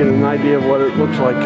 get an idea of what it looks like.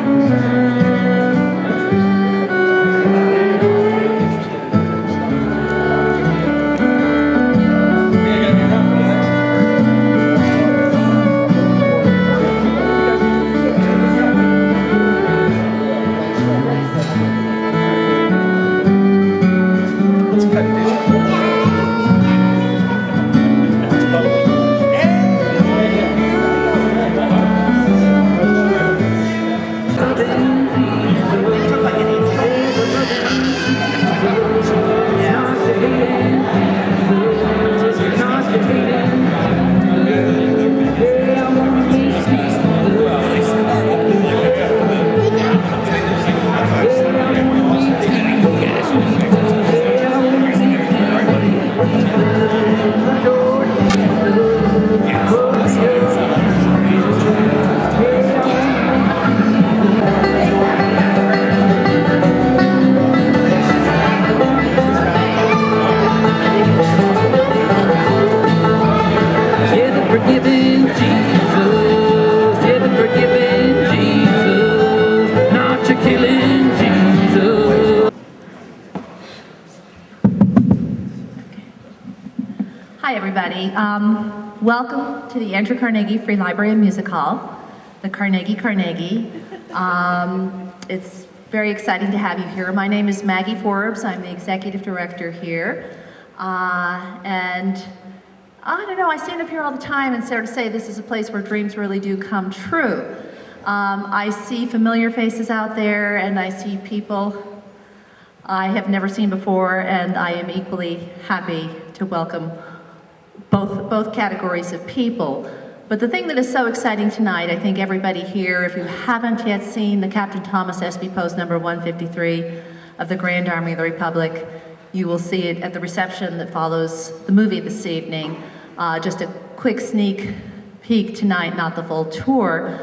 Hi, everybody. Welcome to the Andrew Carnegie Free Library and Music Hall, the Carnegie. It's very exciting to have you here. My name is Maggie Forbes. I'm the executive director here. And I don't know, I stand up here all the time and sort of say this is a place where dreams really do come true. I see familiar faces out there, and I see people I have never seen before, and I am equally happy to welcome both categories of people. But the thing that is so exciting tonight, I think everybody here, if you haven't yet seen the Captain Thomas Espy Post number 153 of the Grand Army of the Republic, you will see it at the reception that follows the movie this evening. Just a quick sneak peek tonight, not the full tour,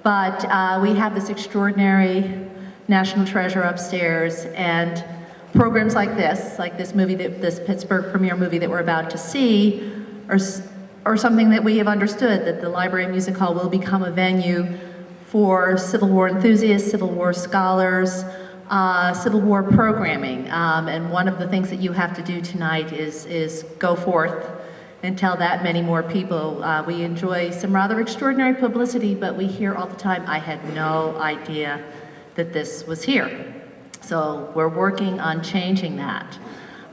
but we have this extraordinary national treasure upstairs, and programs like this movie, this Pittsburgh premiere movie that we're about to see, or something that we have understood, that the Library and Music Hall will become a venue for Civil War enthusiasts, Civil War scholars, Civil War programming. And one of the things that you have to do tonight is go forth and tell that many more people. We enjoy some rather extraordinary publicity, but we hear all the time, I had no idea that this was here. So we're working on changing that.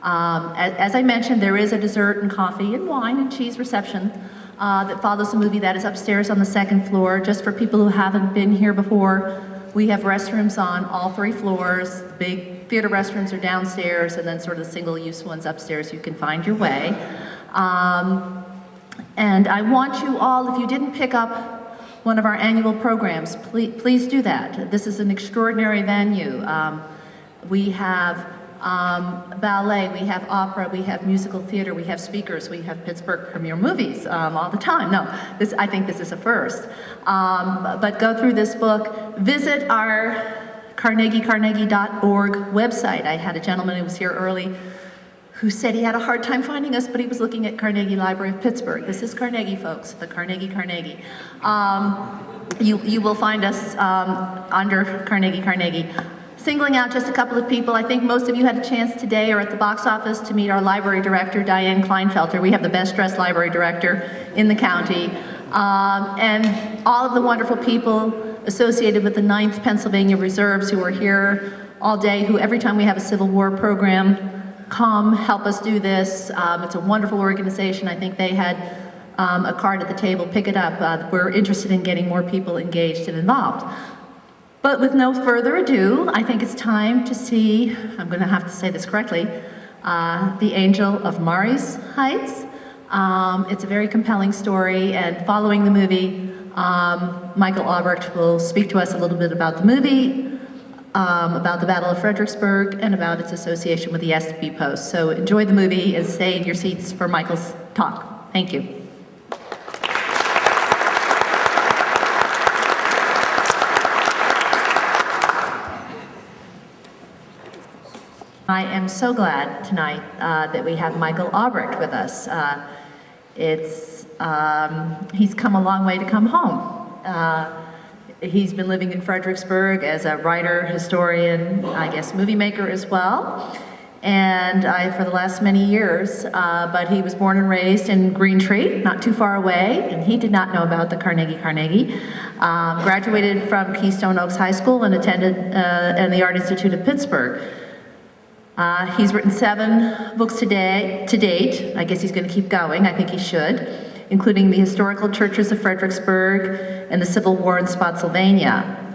As I mentioned, there is a dessert and coffee and wine and cheese reception that follows the movie. That is upstairs on the second floor. Just for people who haven't been here before, we have restrooms on all 3 floors. The big theater restrooms are downstairs, and then sort of the single-use ones upstairs. You can find your way. And I want you all, if you didn't pick up one of our annual programs, please do that. This is an extraordinary venue. We have ballet, we have opera, we have musical theater, we have speakers, we have Pittsburgh premiere movies all the time. No, I think this is a first. But go through this book, visit our carnegie.org website. I had a gentleman who was here early who said he had a hard time finding us, but he was looking at Carnegie Library of Pittsburgh. This is Carnegie, folks, the Carnegie. You will find us under Carnegie. Singling out just a couple of people, I think most of you had a chance today or at the box office to meet our library director, Diane Kleinfelter. We have the best dressed library director in the county. And all of the wonderful people associated with the 9th Pennsylvania Reserves who are here all day, who every time we have a Civil War program, come help us do this. It's a wonderful organization. I think they had a card at the table, pick it up. We're interested in getting more people engaged and involved. But with no further ado, I think it's time to see, I'm going to have to say this correctly, The Angel of Mari's Heights. It's a very compelling story, and following the movie, Michael Albrecht will speak to us a little bit about the movie, about the Battle of Fredericksburg, and about its association with the Espy Post. So enjoy the movie and stay in your seats for Michael's talk. Thank you. I am so glad tonight that we have Michael Albrecht with us. He's come a long way to come home. He's been living in Fredericksburg as a writer, historian, I guess movie maker as well. And for the last many years, but he was born and raised in Green Tree, not too far away, and he did not know about the Carnegie. Graduated from Keystone Oaks High School and attended in the Art Institute of Pittsburgh. He's written 7 books to date. I guess he's going to keep going. I think he should, including The Historical Churches of Fredericksburg and The Civil War in Spotsylvania.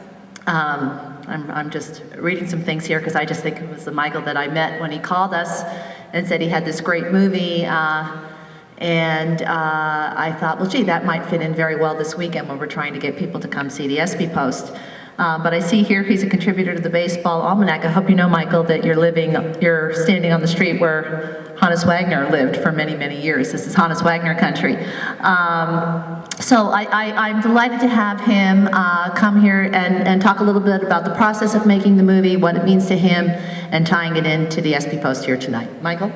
I'm just reading some things here because I just think it was the Michael that I met when he called us and said he had this great movie. And I thought, well, gee, that might fit in very well this weekend when we're trying to get people to come see the ESPY Post. But I see here he's a contributor to the Baseball Almanac. I hope you know, Michael, that you're standing on the street where Hannes Wagner lived for many, many years. This is Hannes Wagner country. So I'm delighted to have him come here and talk a little bit about the process of making the movie, what it means to him, and tying it into the ESPY Post here tonight. Michael?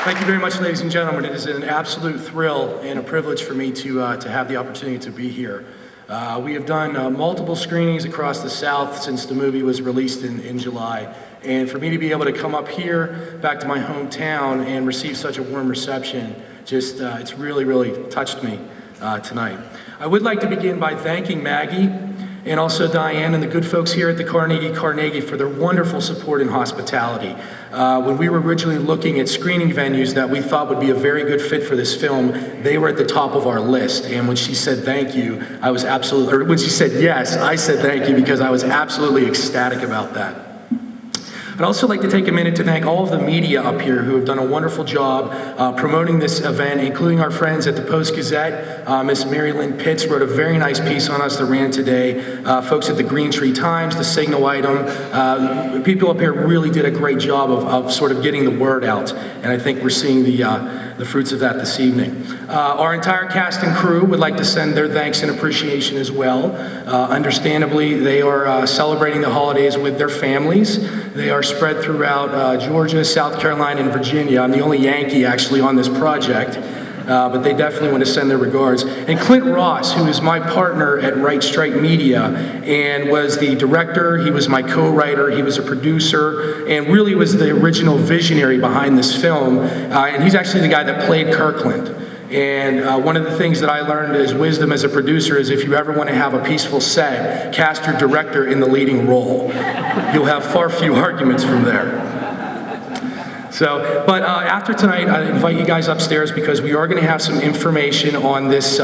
Thank you very much, ladies and gentlemen. It is an absolute thrill and a privilege for me to have the opportunity to be here. We have done multiple screenings across the South since the movie was released in July. And for me to be able to come up here, back to my hometown, and receive such a warm reception, just it's really, really touched me tonight. I would like to begin by thanking Maggie and also Diane and the good folks here at the Carnegie for their wonderful support and hospitality. When we were originally looking at screening venues that we thought would be a very good fit for this film, they were at the top of our list. And when she said thank you, I was absolutely, or when she said yes, I said thank you because I was absolutely ecstatic about that. I'd also like to take a minute to thank all of the media up here who have done a wonderful job promoting this event, including our friends at the Post-Gazette. Miss Mary Lynn Pitts wrote a very nice piece on us that ran today. Folks at the Green Tree Times, the Signal Item, people up here really did a great job of sort of getting the word out, and I think we're seeing the fruits of that this evening. Our entire cast and crew would like to send their thanks and appreciation as well. Understandably, they are celebrating the holidays with their families. They are spread throughout Georgia, South Carolina, and Virginia. I'm the only Yankee actually on this project, but they definitely want to send their regards. And Clint Ross, who is my partner at Right Strike Media and was the director, he was my co-writer, he was a producer, and really was the original visionary behind this film. And he's actually the guy that played Kirkland. And one of the things that I learned as wisdom as a producer is if you ever want to have a peaceful set, cast your director in the leading role. You'll have far few arguments from there. So, but after tonight, I invite you guys upstairs because we are going to have some information on this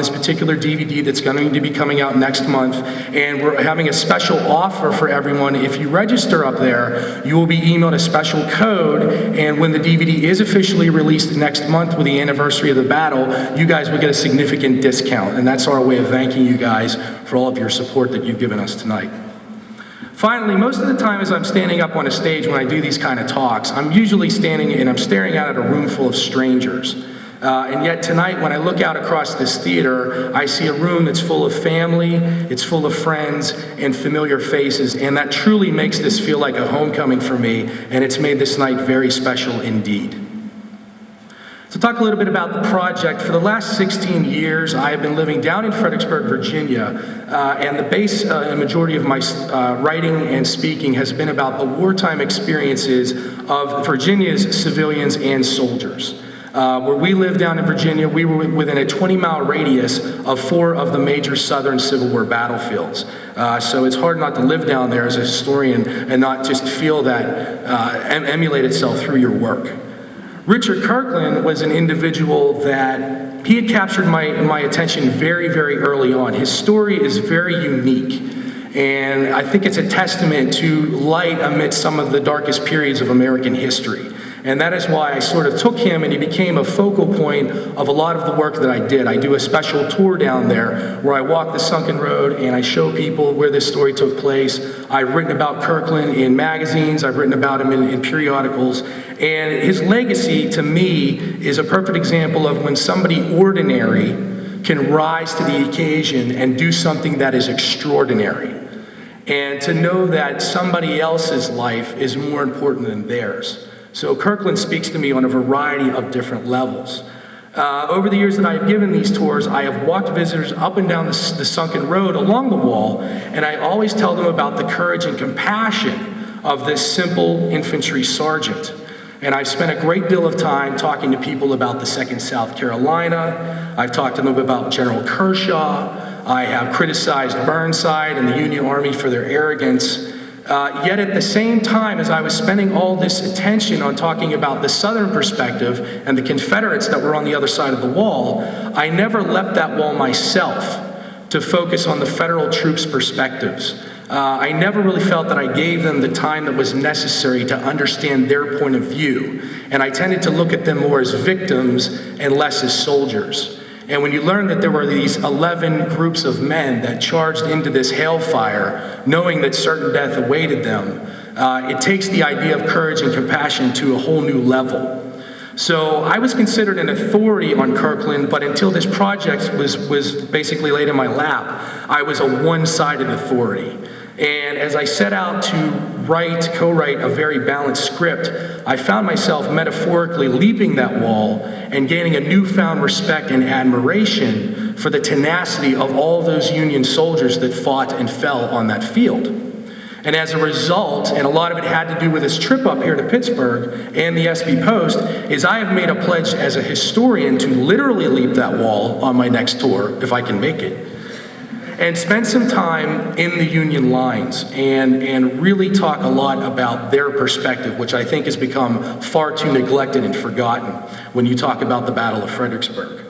particular DVD that's going to be coming out next month, and we're having a special offer for everyone. If you register up there, you will be emailed a special code, and when the DVD is officially released next month with the anniversary of the battle, you guys will get a significant discount, and that's our way of thanking you guys for all of your support that you've given us tonight. Finally, most of the time as I'm standing up on a stage when I do these kind of talks, I'm usually standing and I'm staring out at a room full of strangers. And yet tonight, when I look out across this theater, I see a room that's full of family, it's full of friends, and familiar faces, and that truly makes this feel like a homecoming for me, and it's made this night very special indeed. To talk a little bit about the project, for the last 16 years, I have been living down in Fredericksburg, Virginia, and the base and majority of my writing and speaking has been about the wartime experiences of Virginia's civilians and soldiers. Where we live down in Virginia, we were within a 20-mile radius of 4 of the major Southern Civil War battlefields. So it's hard not to live down there as a historian and not just feel that emulate itself through your work. Richard Kirkland was an individual that he had captured my attention very, very early on. His story is very unique, and I think it's a testament to light amidst some of the darkest periods of American history. And that is why I sort of took him and he became a focal point of a lot of the work that I did. I do a special tour down there where I walk the sunken road and I show people where this story took place. I've written about Kirkland in magazines, I've written about him in periodicals, and his legacy to me is a perfect example of when somebody ordinary can rise to the occasion and do something that is extraordinary. And to know that somebody else's life is more important than theirs. So Kirkland speaks to me on a variety of different levels. Over the years that I've given these tours, I have walked visitors up and down the sunken road along the wall, and I always tell them about the courage and compassion of this simple infantry sergeant. And I've spent a great deal of time talking to people about the 2nd South Carolina. I've talked to them about General Kershaw. I have criticized Burnside and the Union Army for their arrogance. Yet at the same time, as I was spending all this attention on talking about the Southern perspective and the Confederates that were on the other side of the wall, I never leapt that wall myself to focus on the Federal troops' perspectives. I never really felt that I gave them the time that was necessary to understand their point of view, and I tended to look at them more as victims and less as soldiers. And when you learn that there were these 11 groups of men that charged into this hailfire, knowing that certain death awaited them, it takes the idea of courage and compassion to a whole new level. So I was considered an authority on Kirkland, but until this project was basically laid in my lap, I was a one-sided authority. And as I set out to co-write a very balanced script, I found myself metaphorically leaping that wall and gaining a newfound respect and admiration for the tenacity of all those Union soldiers that fought and fell on that field. And as a result, and a lot of it had to do with this trip up here to Pittsburgh and the SB Post, is I have made a pledge as a historian to literally leap that wall on my next tour, if I can make it, and spend some time in the Union lines and really talk a lot about their perspective, which I think has become far too neglected and forgotten when you talk about the Battle of Fredericksburg.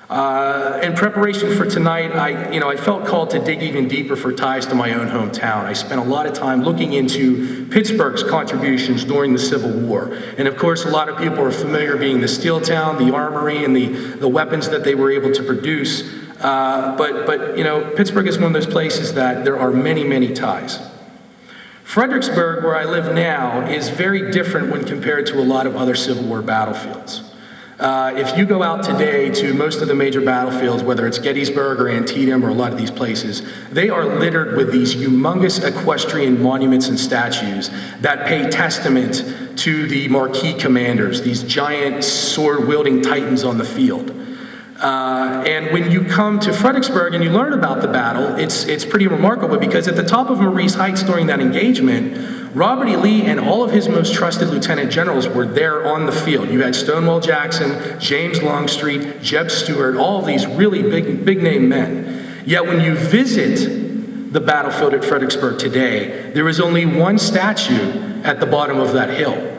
In preparation for tonight, I felt called to dig even deeper for ties to my own hometown. I spent a lot of time looking into Pittsburgh's contributions during the Civil War. And of course, a lot of people are familiar being the steel town, the armory, and the weapons that they were able to produce. But Pittsburgh is one of those places that there are many, many ties. Fredericksburg, where I live now, is very different when compared to a lot of other Civil War battlefields. If you go out today to most of the major battlefields, whether it's Gettysburg or Antietam or a lot of these places, they are littered with these humongous equestrian monuments and statues that pay testament to the marquee commanders, these giant sword-wielding titans on the field. And when you come to Fredericksburg and you learn about the battle, it's pretty remarkable because at the top of Maurice Heights during that engagement, Robert E. Lee and all of his most trusted lieutenant generals were there on the field. You had Stonewall Jackson, James Longstreet, Jeb Stuart, all of these really big name men. Yet when you visit the battlefield at Fredericksburg today, there is only one statue at the bottom of that hill.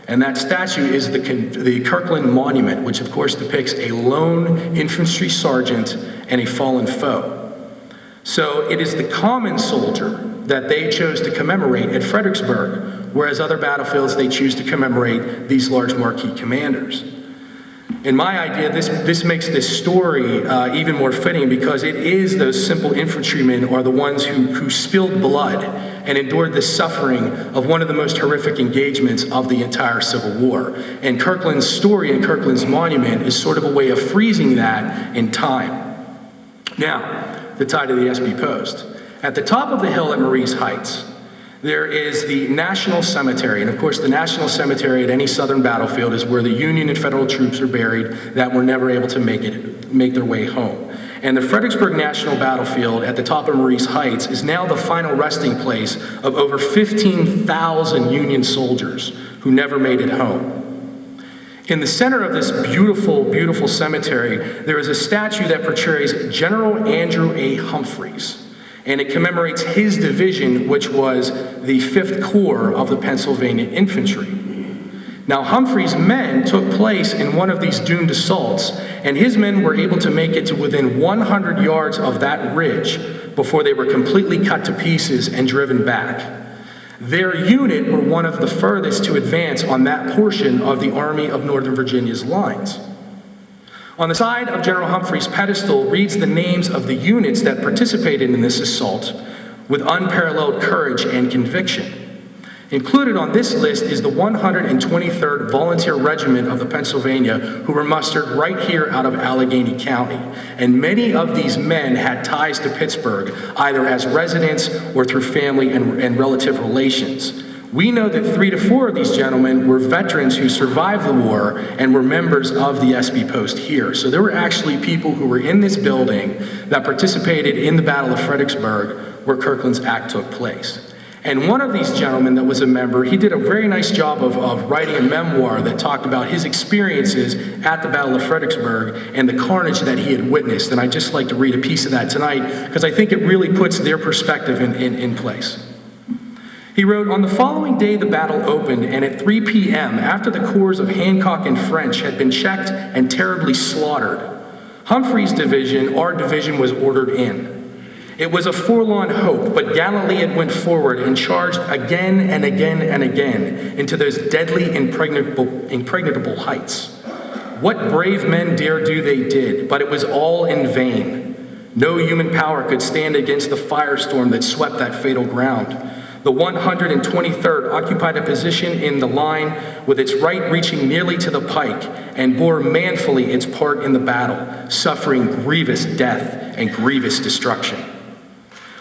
And that statue is the Kirkland Monument, which of course depicts a lone infantry sergeant and a fallen foe. So it is the common soldier that they chose to commemorate at Fredericksburg, whereas other battlefields they choose to commemorate these large marquee commanders. In my idea, this makes this story even more fitting because it is those simple infantrymen are the ones who spilled blood and endured the suffering of one of the most horrific engagements of the entire Civil War. And Kirkland's story and Kirkland's monument is sort of a way of freezing that in time. Now, the tie to the SB Post. At the top of the hill at Maurice Heights, there is the National Cemetery. And of course, the National Cemetery at any Southern battlefield is where the Union and Federal troops are buried that were never able to make their way home. And the Fredericksburg National Battlefield at the top of Maurice Heights is now the final resting place of over 15,000 Union soldiers who never made it home. In the center of this beautiful, beautiful cemetery, there is a statue that portrays General Andrew A. Humphreys, and it commemorates his division, which was the 5th Corps of the Pennsylvania Infantry. Now, Humphreys' men took place in one of these doomed assaults, and his men were able to make it to within 100 yards of that ridge before they were completely cut to pieces and driven back. Their unit were one of the furthest to advance on that portion of the Army of Northern Virginia's lines. On the side of General Humphreys' pedestal reads the names of the units that participated in this assault with unparalleled courage and conviction. Included on this list is the 123rd Volunteer Regiment of the Pennsylvania, who were mustered right here out of Allegheny County. And many of these men had ties to Pittsburgh, either as residents or through family and relative relations. We know that 3 to 4 of these gentlemen were veterans who survived the war and were members of the SB Post here. So there were actually people who were in this building that participated in the Battle of Fredericksburg, where Kirkland's Act took place. And one of these gentlemen that was a member, he did a very nice job of writing a memoir that talked about his experiences at the Battle of Fredericksburg and the carnage that he had witnessed. And I'd just like to read a piece of that tonight, because I think it really puts their perspective in place. He wrote, "On the following day the battle opened, and at 3 p.m., after the corps of Hancock and French had been checked and terribly slaughtered, Humphreys' division, our division, was ordered in. It was a forlorn hope, but gallantly it went forward and charged again and again and again into those deadly, impregnable heights. What brave men dare do they did, but it was all in vain. No human power could stand against the firestorm that swept that fatal ground. The 123rd occupied a position in the line with its right reaching nearly to the pike and bore manfully its part in the battle, suffering grievous death and grievous destruction.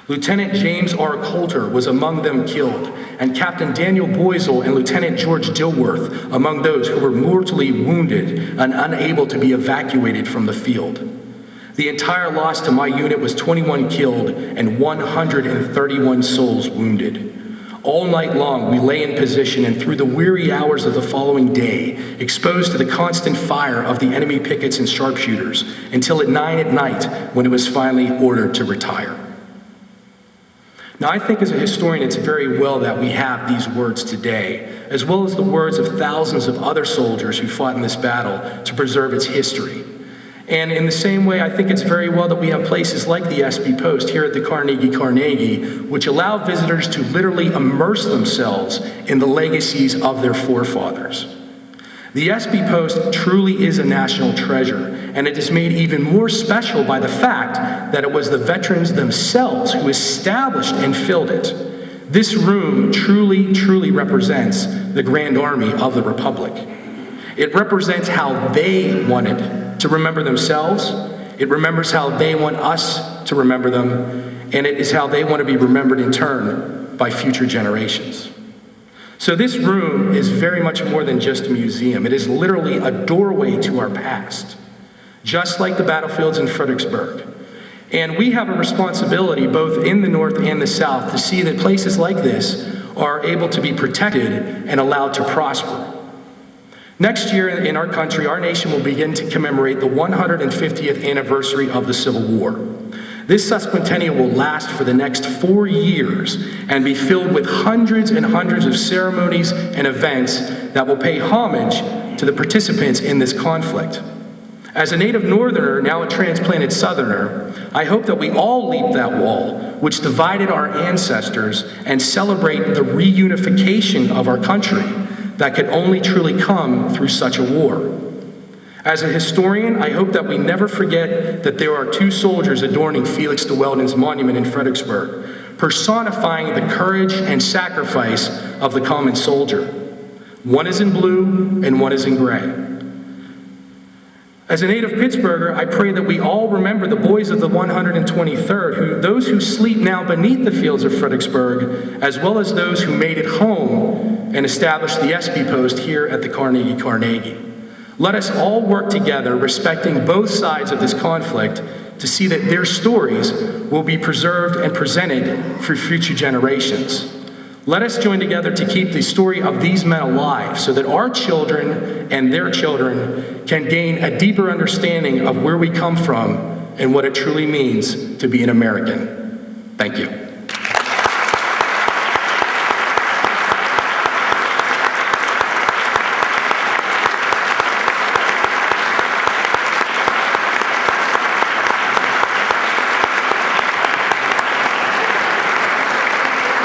Lieutenant James R. Coulter was among them killed, and Captain Daniel Boisel and Lieutenant George Dilworth among those who were mortally wounded and unable to be evacuated from the field. The entire loss to my unit was 21 killed and 131 souls wounded. All night long we lay in position, and through the weary hours of the following day, exposed to the constant fire of the enemy pickets and sharpshooters, until at 9 at night, when it was finally ordered to retire." Now, I think as a historian, it's very well that we have these words today, as well as the words of thousands of other soldiers who fought in this battle to preserve its history. And in the same way, I think it's very well that we have places like the SB Post here at the Carnegie, which allow visitors to literally immerse themselves in the legacies of their forefathers. The SB Post truly is a national treasure, and it is made even more special by the fact that it was the veterans themselves who established and filled it. This room truly represents the Grand Army of the Republic. It represents how they wanted to remember themselves, it remembers how they want us to remember them, and it is how they want to be remembered in turn by future generations. So this room is very much more than just a museum. It is literally a doorway to our past, just like the battlefields in Fredericksburg. And we have a responsibility, both in the North and the South, to see that places like this are able to be protected and allowed to prosper. Next year in our country, our nation will begin to commemorate the 150th anniversary of the Civil War. This sesquicentennial will last for the next 4 years and be filled with hundreds and hundreds of ceremonies and events that will pay homage to the participants in this conflict. As a native Northerner, now a transplanted Southerner, I hope that we all leap that wall which divided our ancestors and celebrate the reunification of our country that could only truly come through such a war. As a historian, I hope that we never forget that there are 2 soldiers adorning Felix de Weldon's monument in Fredericksburg, personifying the courage and sacrifice of the common soldier. One is in blue and one is in gray. As a native Pittsburgher, I pray that we all remember the boys of the 123rd, those who sleep now beneath the fields of Fredericksburg, as well as those who made it home and established the SB Post here at the Carnegie. Let us all work together, respecting both sides of this conflict, to see that their stories will be preserved and presented for future generations. Let us join together to keep the story of these men alive so that our children and their children can gain a deeper understanding of where we come from and what it truly means to be an American. Thank you.